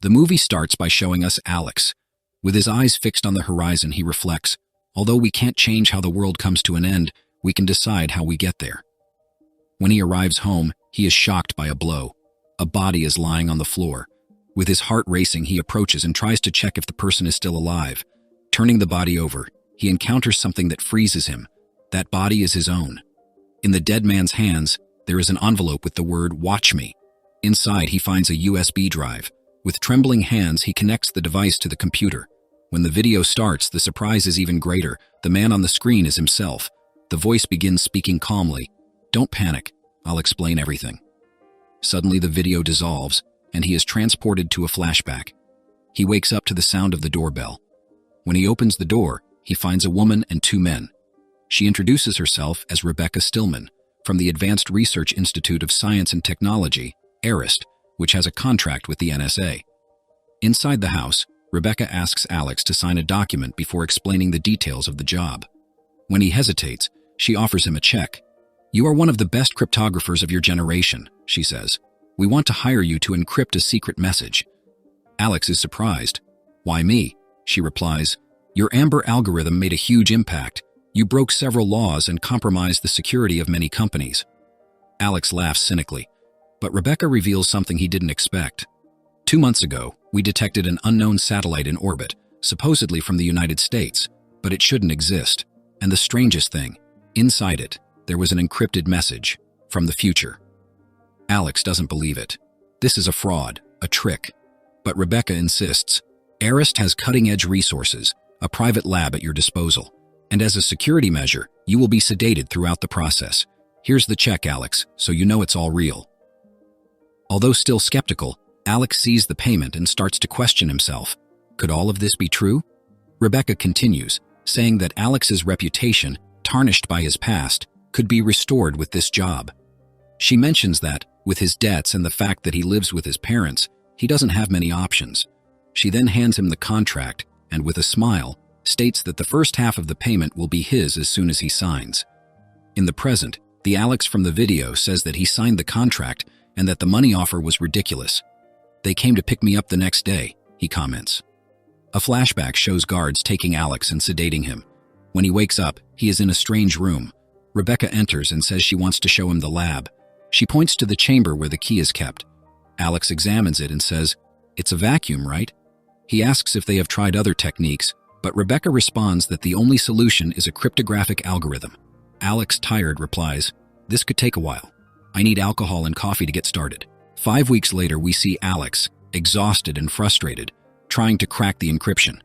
The movie starts by showing us Alex. With his eyes fixed on the horizon, he reflects, although we can't change how the world comes to an end, we can decide how we get there. When he arrives home, he is shocked by a blow. A body is lying on the floor. With his heart racing, he approaches and tries to check if the person is still alive. Turning the body over, he encounters something that freezes him. That body is his own. In the dead man's hands, there is an envelope with the word "Watch Me." Inside, he finds a USB drive. With trembling hands, he connects the device to the computer. When the video starts, the surprise is even greater. The man on the screen is himself. The voice begins speaking calmly. "Don't panic. I'll explain everything." Suddenly, the video dissolves, and he is transported to a flashback. He wakes up to the sound of the doorbell. When he opens the door, he finds a woman and two men. She introduces herself as Rebecca Stillman, from the Advanced Research Institute of Science and Technology, ARIST, which has a contract with the NSA. Inside the house, Rebecca asks Alex to sign a document before explaining the details of the job. When he hesitates, she offers him a check. "You are one of the best cryptographers of your generation," she says. "We want to hire you to encrypt a secret message." Alex is surprised. "Why me?" She replies, "Your Amber algorithm made a huge impact. You broke several laws and compromised the security of many companies." Alex laughs cynically, but Rebecca reveals something he didn't expect. 2 months ago, we detected an unknown satellite in orbit, supposedly from the United States, but it shouldn't exist. And the strangest thing, inside it, there was an encrypted message from the future. Alex doesn't believe it. This is a fraud, a trick. But Rebecca insists. ARIST has cutting-edge resources, a private lab at your disposal. And as a security measure, you will be sedated throughout the process. Here's the check, Alex, so you know it's all real. Although still skeptical, Alex sees the payment and starts to question himself. Could all of this be true? Rebecca continues, saying that Alex's reputation, tarnished by his past, could be restored with this job. She mentions that, with his debts and the fact that he lives with his parents, he doesn't have many options. She then hands him the contract and, with a smile, states that the first half of the payment will be his as soon as he signs. In the present, the Alex from the video says that he signed the contract and that the money offer was ridiculous. "They came to pick me up the next day," he comments. A flashback shows guards taking Alex and sedating him. When he wakes up, he is in a strange room. Rebecca enters and says she wants to show him the lab. She points to the chamber where the key is kept. Alex examines it and says, "It's a vacuum, right?" He asks if they have tried other techniques, but Rebecca responds that the only solution is a cryptographic algorithm. Alex, tired, replies, "This could take a while. I need alcohol and coffee to get started." 5 weeks later, we see Alex, exhausted and frustrated, trying to crack the encryption.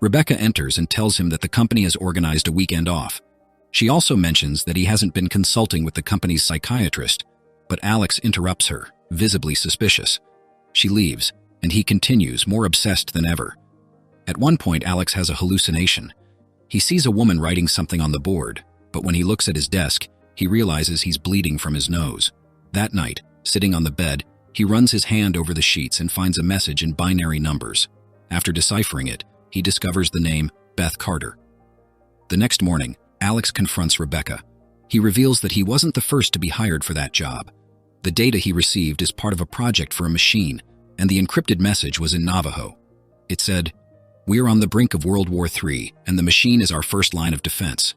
Rebecca enters and tells him that the company has organized a weekend off. She also mentions that he hasn't been consulting with the company's psychiatrist, but Alex interrupts her, visibly suspicious. She leaves, and he continues, more obsessed than ever. At one point, Alex has a hallucination. He sees a woman writing something on the board, but when he looks at his desk, he realizes he's bleeding from his nose. That night, sitting on the bed, he runs his hand over the sheets and finds a message in binary numbers. After deciphering it, he discovers the name Beth Carter. The next morning, Alex confronts Rebecca. He reveals that he wasn't the first to be hired for that job. The data he received is part of a project for a machine, and the encrypted message was in Navajo. It said, "We are on the brink of World War III, and the machine is our first line of defense."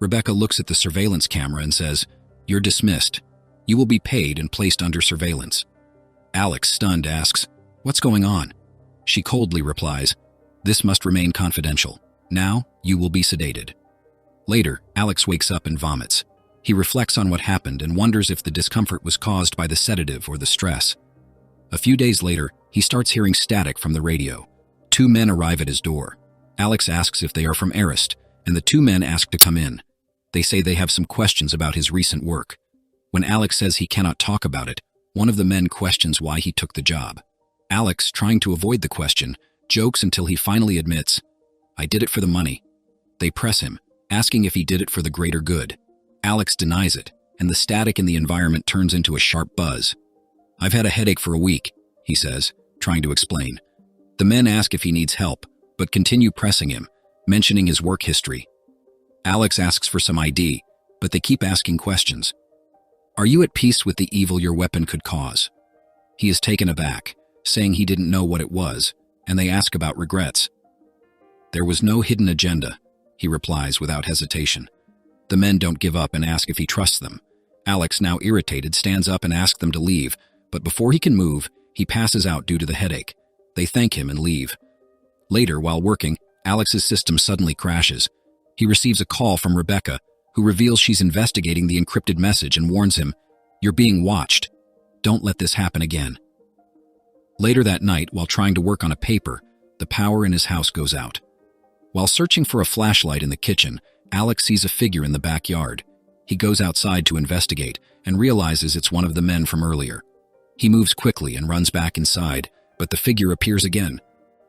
Rebecca looks at the surveillance camera and says, "You're dismissed. You will be paid and placed under surveillance." Alex, stunned, asks, "What's going on?" She coldly replies, "This must remain confidential. Now, you will be sedated." Later, Alex wakes up and vomits. He reflects on what happened and wonders if the discomfort was caused by the sedative or the stress. A few days later, he starts hearing static from the radio. 2 men arrive at his door. Alex asks if they are from ARIST, and the 2 men ask to come in. They say they have some questions about his recent work. When Alex says he cannot talk about it, one of the men questions why he took the job. Alex, trying to avoid the question, jokes until he finally admits, "I did it for the money." They press him, asking if he did it for the greater good. Alex denies it, and the static in the environment turns into a sharp buzz. "I've had a headache for a week," he says, trying to explain. The men ask if he needs help, but continue pressing him, mentioning his work history. Alex asks for some ID, but they keep asking questions. "Are you at peace with the evil your weapon could cause?" He is taken aback. saying he didn't know what it was, and they ask about regrets. There was no hidden agenda, he replies without hesitation. The men don't give up and ask if he trusts them. Alex, now irritated, stands up and asks them to leave, but before he can move, he passes out due to the headache. They thank him and leave. Later, while working, Alex's system suddenly crashes. He receives a call from Rebecca, who reveals she's investigating the encrypted message and warns him, "You're being watched. Don't let this happen again." Later that night, while trying to work on a paper, the power in his house goes out. While searching for a flashlight in the kitchen, Alex sees a figure in the backyard. He goes outside to investigate and realizes it's one of the men from earlier. He moves quickly and runs back inside, but the figure appears again.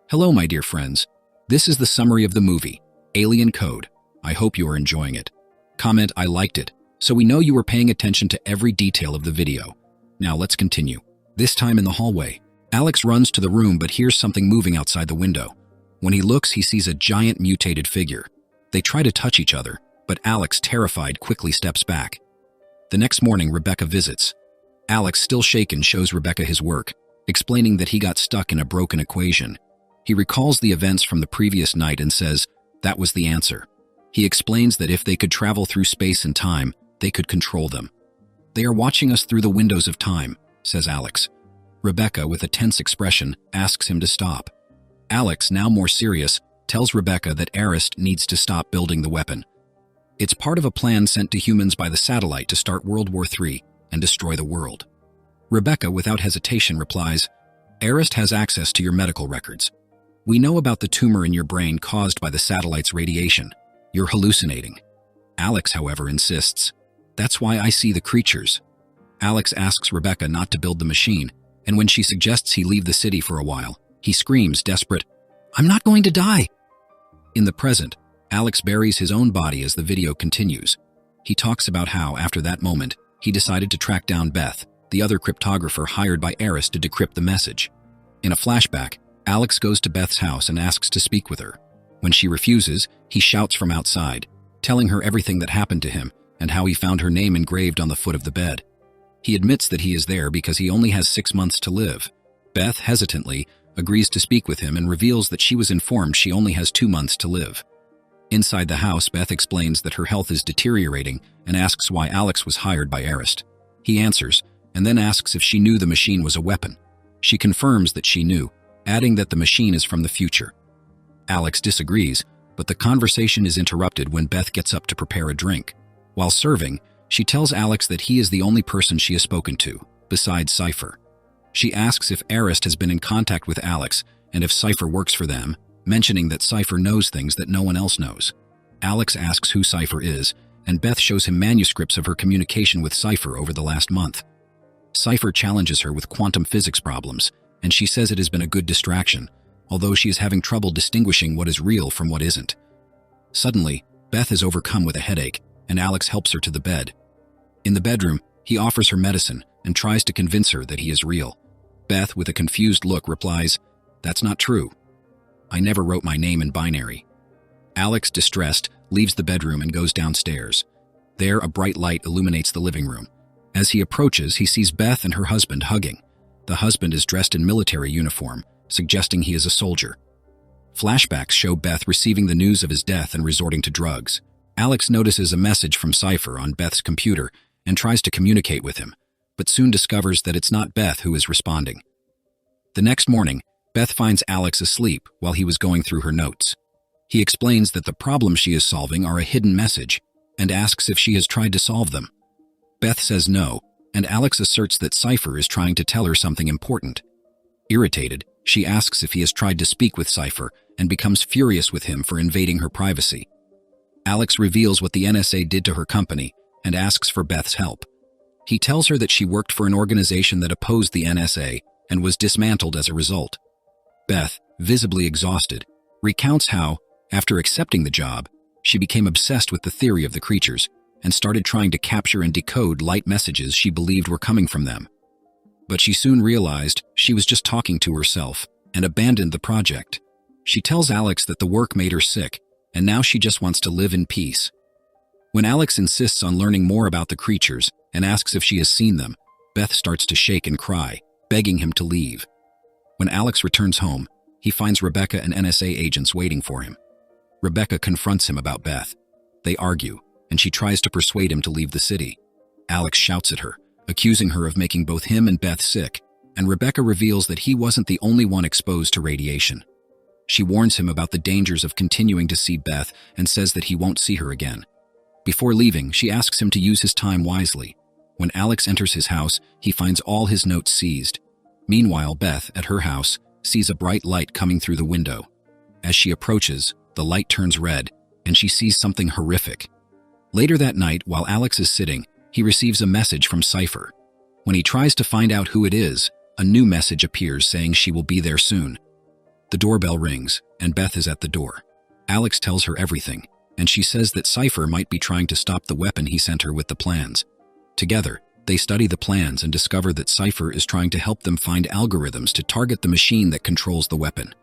"Hello, my dear friends. This is the summary of the movie, Alien Code. I hope you are enjoying it. Comment, I liked it, so we know you were paying attention to every detail of the video. Now let's continue." This time in the hallway, Alex runs to the room but hears something moving outside the window. When he looks, he sees a giant mutated figure. They try to touch each other, but Alex, terrified, quickly steps back. The next morning, Rebecca visits. Alex, still shaken, shows Rebecca his work, explaining that he got stuck in a broken equation. He recalls the events from the previous night and says that was the answer. He explains that if they could travel through space and time, they could control them. "They are watching us through the windows of time," says Alex. Rebecca, with a tense expression, asks him to stop. Alex, now more serious, tells Rebecca that Arist needs to stop building the weapon. It's part of a plan sent to humans by the satellite to start World War III and destroy the world. Rebecca, without hesitation, replies, "Arist has access to your medical records. We know about the tumor in your brain caused by the satellite's radiation. You're hallucinating." Alex, however, insists, "That's why I see the creatures." Alex asks Rebecca not to build the machine, and when she suggests he leave the city for a while, he screams, desperate, "I'm not going to die!" In the present, Alex buries his own body as the video continues. He talks about how, after that moment, he decided to track down Beth, the other cryptographer hired by Arist to decrypt the message. In a flashback, Alex goes to Beth's house and asks to speak with her. When she refuses, he shouts from outside, telling her everything that happened to him and how he found her name engraved on the foot of the bed. He admits that he is there because he only has 6 months to live. Beth, hesitantly, agrees to speak with him and reveals that she was informed she only has 2 months to live. Inside the house, Beth explains that her health is deteriorating and asks why Alex was hired by Arist. He answers, and then asks if she knew the machine was a weapon. She confirms that she knew, adding that the machine is from the future. Alex disagrees, but the conversation is interrupted when Beth gets up to prepare a drink. While serving, she tells Alex that he is the only person she has spoken to, besides Cypher. She asks if Arist has been in contact with Alex and if Cypher works for them, mentioning that Cypher knows things that no one else knows. Alex asks who Cypher is, and Beth shows him manuscripts of her communication with Cypher over the last month. Cypher challenges her with quantum physics problems, and she says it has been a good distraction, although she is having trouble distinguishing what is real from what isn't. Suddenly, Beth is overcome with a headache, and Alex helps her to the bed. In the bedroom, he offers her medicine and tries to convince her that he is real. Beth, with a confused look, replies, "That's not true. I never wrote my name in binary." Alex, distressed, leaves the bedroom and goes downstairs. There, a bright light illuminates the living room. As he approaches, he sees Beth and her husband hugging. The husband is dressed in military uniform, suggesting he is a soldier. Flashbacks show Beth receiving the news of his death and resorting to drugs. Alex notices a message from Cypher on Beth's computer and tries to communicate with him, but soon discovers that it's not Beth who is responding. The next morning, Beth finds Alex asleep while he was going through her notes. He explains that the problems she is solving are a hidden message and asks if she has tried to solve them. Beth says no, and Alex asserts that Cypher is trying to tell her something important. Irritated, she asks if he has tried to speak with Cypher and becomes furious with him for invading her privacy. Alex reveals what the NSA did to her company and asks for Beth's help. He tells her that she worked for an organization that opposed the NSA and was dismantled as a result. Beth, visibly exhausted, recounts how, after accepting the job, she became obsessed with the theory of the creatures and started trying to capture and decode light messages she believed were coming from them. But she soon realized she was just talking to herself and abandoned the project. She tells Alex that the work made her sick, and now she just wants to live in peace. When Alex insists on learning more about the creatures and asks if she has seen them, Beth starts to shake and cry, begging him to leave. When Alex returns home, he finds Rebecca and NSA agents waiting for him. Rebecca confronts him about Beth. They argue, and she tries to persuade him to leave the city. Alex shouts at her, accusing her of making both him and Beth sick, and Rebecca reveals that he wasn't the only one exposed to radiation. She warns him about the dangers of continuing to see Beth and says that he won't see her again. Before leaving, she asks him to use his time wisely. When Alex enters his house, he finds all his notes seized. Meanwhile, Beth, at her house, sees a bright light coming through the window. As she approaches, the light turns red, and she sees something horrific. Later that night, while Alex is sitting, he receives a message from Cypher. When he tries to find out who it is, a new message appears saying she will be there soon. The doorbell rings, and Beth is at the door. Alex tells her everything, and she says that Cypher might be trying to stop the weapon he sent her with the plans. Together, they study the plans and discover that Cypher is trying to help them find algorithms to target the machine that controls the weapon.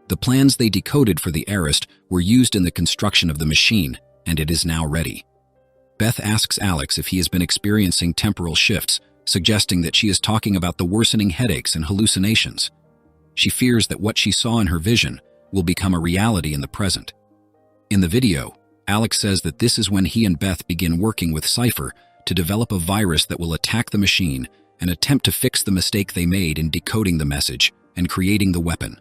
The plans they decoded for the Arist were used in the construction of the machine, and it is now ready. Beth asks Alex if he has been experiencing temporal shifts, suggesting that she is talking about the worsening headaches and hallucinations. She fears that what she saw in her vision will become a reality in the present. In the video, Alex says that this is when he and Beth begin working with Cypher to develop a virus that will attack the machine and attempt to fix the mistake they made in decoding the message and creating the weapon.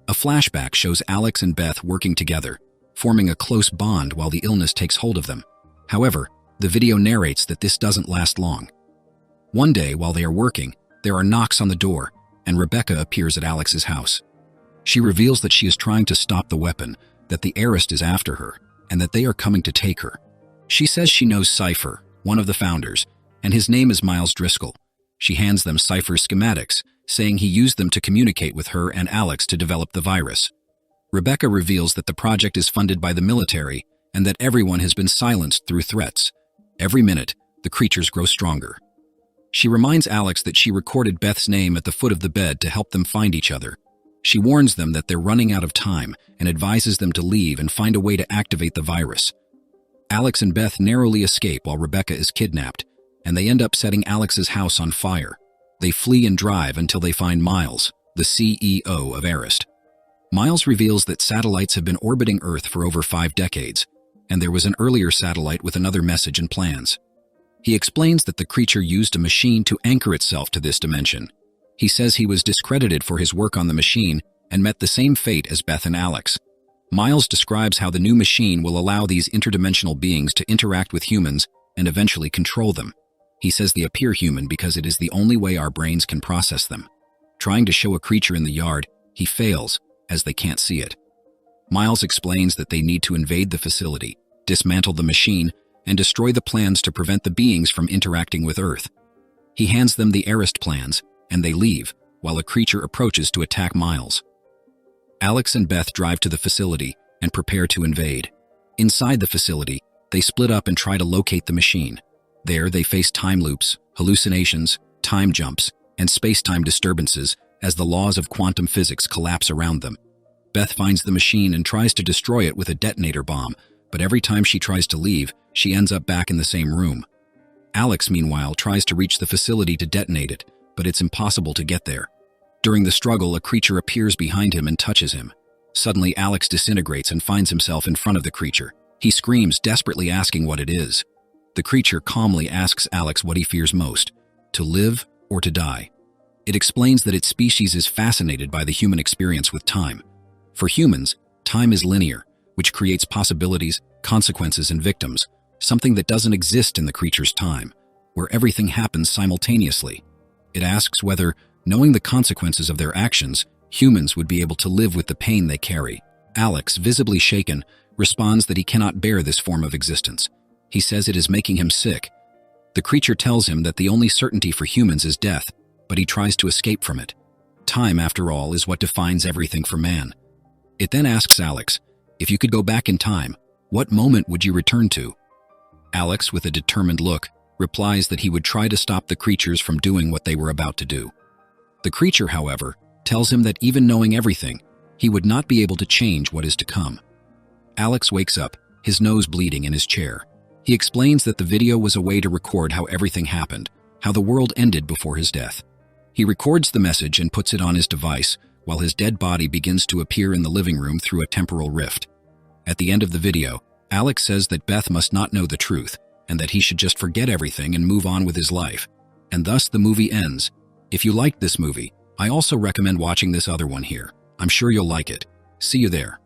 A flashback shows Alex and Beth working together, forming a close bond while the illness takes hold of them. However, the video narrates that this doesn't last long. One day, while they are working, there are knocks on the door, and Rebecca appears at Alex's house. She reveals that she is trying to stop the weapon, that the Arist is after her, and that they are coming to take her. She says she knows Cypher, one of the founders, and his name is Miles Driscoll. She hands them Cypher's schematics, saying he used them to communicate with her and Alex to develop the virus. Rebecca reveals that the project is funded by the military and that everyone has been silenced through threats. Every minute, the creatures grow stronger. She reminds Alex that she recorded Beth's name at the foot of the bed to help them find each other. She warns them that they're running out of time and advises them to leave and find a way to activate the virus. Alex and Beth narrowly escape while Rebecca is kidnapped, and they end up setting Alex's house on fire. They flee and drive until they find Miles, the CEO of Arist. Miles reveals that satellites have been orbiting Earth for over 5 decades, and there was an earlier satellite with another message and plans. He explains that the creature used a machine to anchor itself to this dimension. He says he was discredited for his work on the machine and met the same fate as Beth and Alex. Miles describes how the new machine will allow these interdimensional beings to interact with humans and eventually control them. He says they appear human because it is the only way our brains can process them. Trying to show a creature in the yard, he fails, as they can't see it. Miles explains that they need to invade the facility, dismantle the machine, and destroy the plans to prevent the beings from interacting with Earth. He hands them the Arist plans, and they leave, while a creature approaches to attack Miles. Alex and Beth drive to the facility and prepare to invade. Inside the facility, they split up and try to locate the machine. There, they face time loops, hallucinations, time jumps, and space-time disturbances as the laws of quantum physics collapse around them. Beth finds the machine and tries to destroy it with a detonator bomb, but every time she tries to leave, she ends up back in the same room. Alex, meanwhile, tries to reach the facility to detonate it, but it's impossible to get there. During the struggle, a creature appears behind him and touches him. Suddenly, Alex disintegrates and finds himself in front of the creature. He screams, desperately asking what it is. The creature calmly asks Alex what he fears most, to live or to die. It explains that its species is fascinated by the human experience with time. For humans, time is linear, which creates possibilities, consequences, and victims, something that doesn't exist in the creature's time, where everything happens simultaneously. It asks whether, knowing the consequences of their actions, humans would be able to live with the pain they carry. Alex, visibly shaken, responds that he cannot bear this form of existence. He says it is making him sick. The creature tells him that the only certainty for humans is death, but he tries to escape from it. Time, after all, is what defines everything for man. It then asks Alex, if you could go back in time, what moment would you return to? Alex, with a determined look, replies that he would try to stop the creatures from doing what they were about to do. The creature, however, tells him that even knowing everything, he would not be able to change what is to come. Alex wakes up, his nose bleeding, in his chair. He explains that the video was a way to record how everything happened, how the world ended before his death. He records the message and puts it on his device, while his dead body begins to appear in the living room through a temporal rift. At the end of the video, Alex says that Beth must not know the truth, and that he should just forget everything and move on with his life. And thus the movie ends. If you liked this movie, I also recommend watching this other one here. I'm sure you'll like it. See you there.